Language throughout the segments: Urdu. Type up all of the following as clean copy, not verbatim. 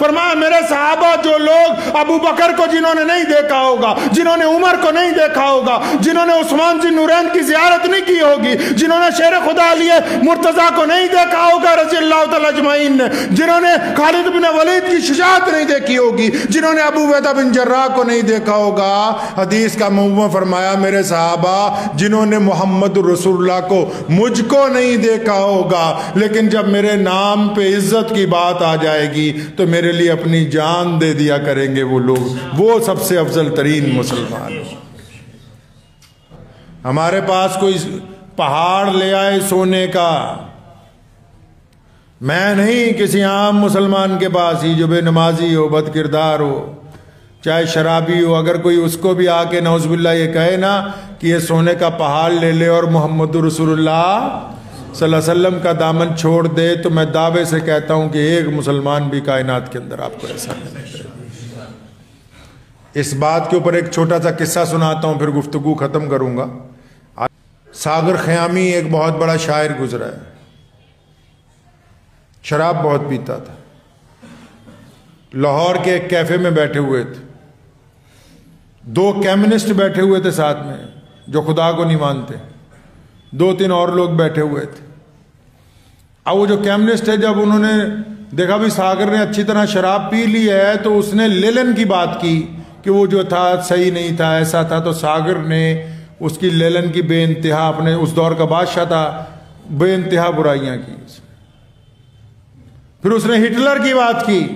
فرمایا میرے صحابہ جو لوگ ابو بکر کو جنہوں نے نہیں دیکھا ہوگا، جنہوں نے عمر کو نہیں دیکھا ہوگا، جنہوں نے عثمان ذی نورین کی زیارت نہیں کی ہوگی، جنہوں نے شیر خدا علی مرتضیٰ کو نہیں دیکھا ہوگا رضی اللہ تعالی اجمعین نے، جنہوں نے خالد بن ولید کی شجاعت نہیں دیکھی ہوگی، جنہوں نے ابو عبیدہ بن جراح کو نہیں دیکھا ہوگا، حدیث کا مفہوم فرمایا میرے صحابہ جنہوں نے محمد رسول اللہ کو مجھ کو نہیں دیکھا ہوگا، لیکن جب میرے نام پہ عزت کی بات آ جائے گی تو میرے لیے اپنی جان دے دیا کریں گے وہ لوگ، وہ سب سے افضل ترین مسلمان۔ ہمارے پاس کوئی پہاڑ لے آئے سونے کا، میں نہیں کسی عام مسلمان کے پاس ہی جو بے نمازی ہو، بد کردار ہو، چاہے شرابی ہو، اگر کوئی اس کو بھی آ کے نعوذ باللہ یہ کہے نا کہ یہ سونے کا پہاڑ لے لے اور محمد رسول اللہ صلی اللہ علیہ وسلم کا دامن چھوڑ دے، تو میں دعوے سے کہتا ہوں کہ ایک مسلمان بھی کائنات کے اندر آپ کو ایسا نہیں کرے۔ اس بات کے اوپر ایک چھوٹا سا قصہ سناتا ہوں، پھر گفتگو ختم کروں گا۔ ساغر خیامی ایک بہت بڑا شاعر گزرا ہے، شراب بہت پیتا تھا، لاہور کے ایک کیفے میں بیٹھے ہوئے تھے، دو کمیونسٹ بیٹھے ہوئے تھے ساتھ میں جو خدا کو نہیں مانتے، دو تین اور لوگ بیٹھے ہوئے تھے۔ اب وہ جو کمیونسٹ ہے جب انہوں نے دیکھا بھی ساغر نے اچھی طرح شراب پی لی ہے تو اس نے لیلن کی بات کی کہ وہ جو تھا صحیح نہیں تھا، ایسا تھا، تو ساغر نے اس کی لیلن کی بے انتہا، اپنے اس دور کا بادشاہ تھا، بے انتہا برائیاں کی۔ پھر اس نے ہٹلر کی بات کی،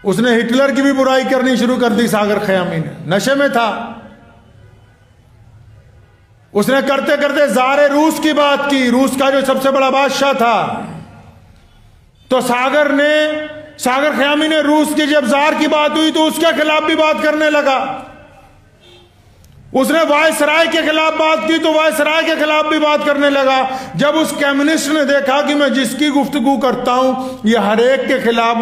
اس نے ہٹلر کی بھی برائی کرنی شروع کر دی ساغر خیامی نے، نشے میں تھا۔ اس نے کرتے کرتے زار روس کی بات کی، روس کا جو سب سے بڑا بادشاہ تھا، تو ساغر خیامی نے روس کی جب زار کی بات ہوئی تو اس کے خلاف بھی بات کرنے لگا۔ اس نے وائسرائے کے خلاف بات کی تو وائسرائے کے خلاف بھی بات کرنے لگا۔ جب اس کمیونسٹ نے دیکھا کہ میں جس کی گفتگو کرتا ہوں یہ ہر ایک کے خلاف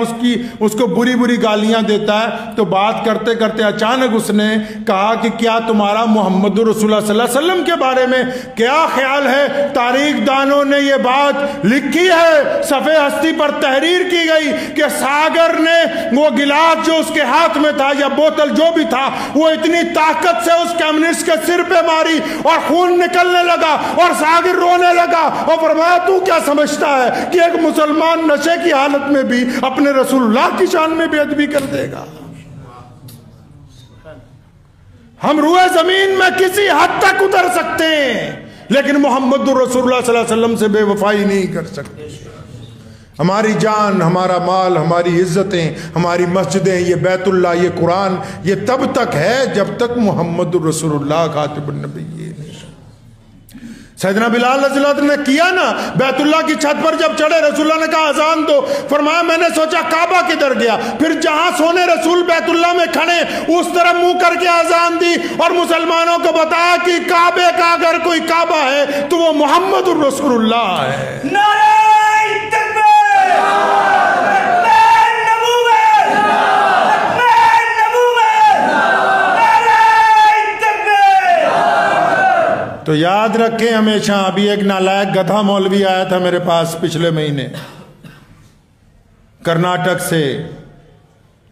اس کو بری بری گالیاں دیتا ہے، تو بات کرتے کرتے اچانک اس نے کہا کہ کیا تمہارا محمد رسول اللہ صلی اللہ علیہ وسلم کے بارے میں کیا خیال ہے؟ تاریخ دانوں نے یہ بات لکھی ہے، صفحہ ہستی پر تحریر کی گئی کہ ساغر نے وہ گلاس جو اس کے ہاتھ میں تھا یا بوتل جو بھی تھا، وہ اتنی طاقت سے اس کمیونسٹ کے سر پہ ماری اور خون نکلنے لگا اور ساغر رونے لگا اور فرمایا تو کیا سمجھتا ہے کہ ایک مسلمان نشے کی حالت میں بھی اپنے رسول اللہ کی شان میں بے ادبی کر دے گا؟ ہم روئے زمین میں کسی حد تک اتر سکتے ہیں لیکن محمد رسول اللہ صلی اللہ علیہ وسلم سے بے وفائی نہیں کر سکتے۔ ہماری جان، ہمارا مال، ہماری عزتیں، ہماری مسجدیں، یہ بیت اللہ، یہ قرآن، یہ تب تک ہے جب تک محمد رسول اللہ خاتم النبیین۔ سیدنا بلال رضی اللہ عنہ نے کیا نا، بیت اللہ کی چھت پر جب چڑھے رسول اللہ نے کہا اذان دو، فرمایا میں نے سوچا کعبہ کدھر گیا، پھر جہاں سونے رسول بیت اللہ میں کھڑے اس طرف منہ کر کے اذان دی اور مسلمانوں کو بتایا کہ کعبے کا اگر کوئی کعبہ ہے تو وہ محمد رسول اللہ ہے۔ نعرہ تکبیر! تو یاد رکھیں ہمیشہ، ابھی ایک نالائق گدھا مولوی آیا تھا میرے پاس پچھلے مہینے کرناٹک سے،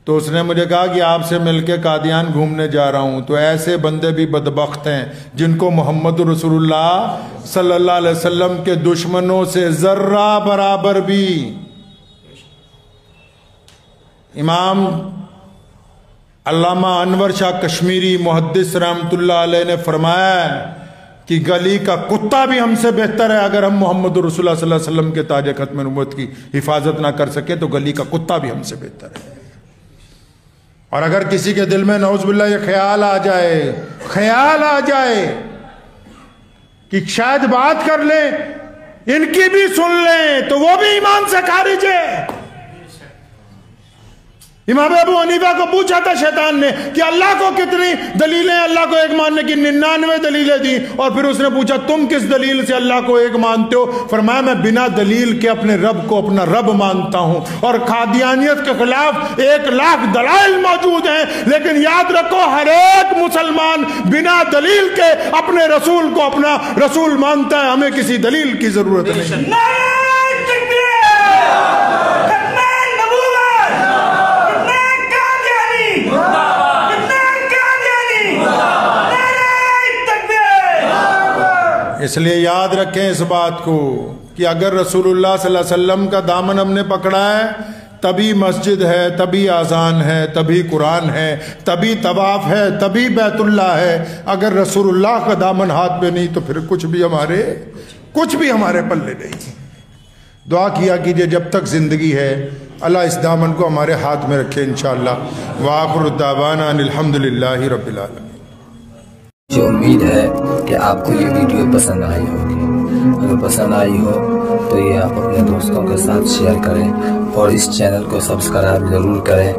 تو اس نے مجھے کہا کہ آپ سے مل کے قادیان گھومنے جا رہا ہوں، تو ایسے بندے بھی بدبخت ہیں جن کو محمد رسول اللہ صلی اللہ علیہ وسلم کے دشمنوں سے ذرہ برابر بھی۔ امام علامہ انور شاہ کشمیری محدث رحمۃ اللہ علیہ نے فرمایا کہ گلی کا کتا بھی ہم سے بہتر ہے، اگر ہم محمد رسول اللہ صلی اللہ علیہ وسلم کے تاج ختم نبوت کی حفاظت نہ کر سکے تو گلی کا کتا بھی ہم سے بہتر ہے۔ اور اگر کسی کے دل میں نعوذ باللہ یہ خیال آ جائے کہ شاید بات کر لیں، ان کی بھی سن لیں، تو وہ بھی ایمان سے خارج ہے۔ امام ابو حنیفہ کو پوچھا تھا شیطان نے کہ اللہ کو کتنی دلیلیں، اللہ کو ایک ماننے کی 99 دلیلیں دی، اور پھر اس نے پوچھا تم کس دلیل سے اللہ کو ایک مانتے ہو؟ فرمایا میں بنا دلیل کے اپنے رب کو اپنا رب مانتا ہوں، اور قادیانیت کے خلاف 1,00,000 دلائل موجود ہیں، لیکن یاد رکھو ہر ایک مسلمان بنا دلیل کے اپنے رسول کو اپنا رسول مانتا ہے، ہمیں کسی دلیل کی ضرورت نہیں۔ اس لیے یاد رکھیں اس بات کو کہ اگر رسول اللہ صلی اللہ علیہ وسلم کا دامن ہم نے پکڑا ہے تبھی مسجد ہے، تبھی اذان ہے، تبھی قرآن ہے، تبھی طواف ہے، تبھی بیت اللہ ہے۔ اگر رسول اللہ کا دامن ہاتھ میں نہیں تو پھر کچھ بھی ہمارے پلے نہیں۔ دعا کیا کیجئے جب تک زندگی ہے اللہ اس دامن کو ہمارے ہاتھ میں رکھے انشاءاللہ۔ وآخر الدعوانا ان الحمدللہ رب العالمین۔ مجھے امید ہے کہ آپ کو یہ ویڈیو پسند آئی ہوگی۔ اگر پسند آئی ہو تو یہ آپ اپنے دوستوں کے ساتھ شیئر کریں اور اس چینل کو سبسکرائب ضرور کریں۔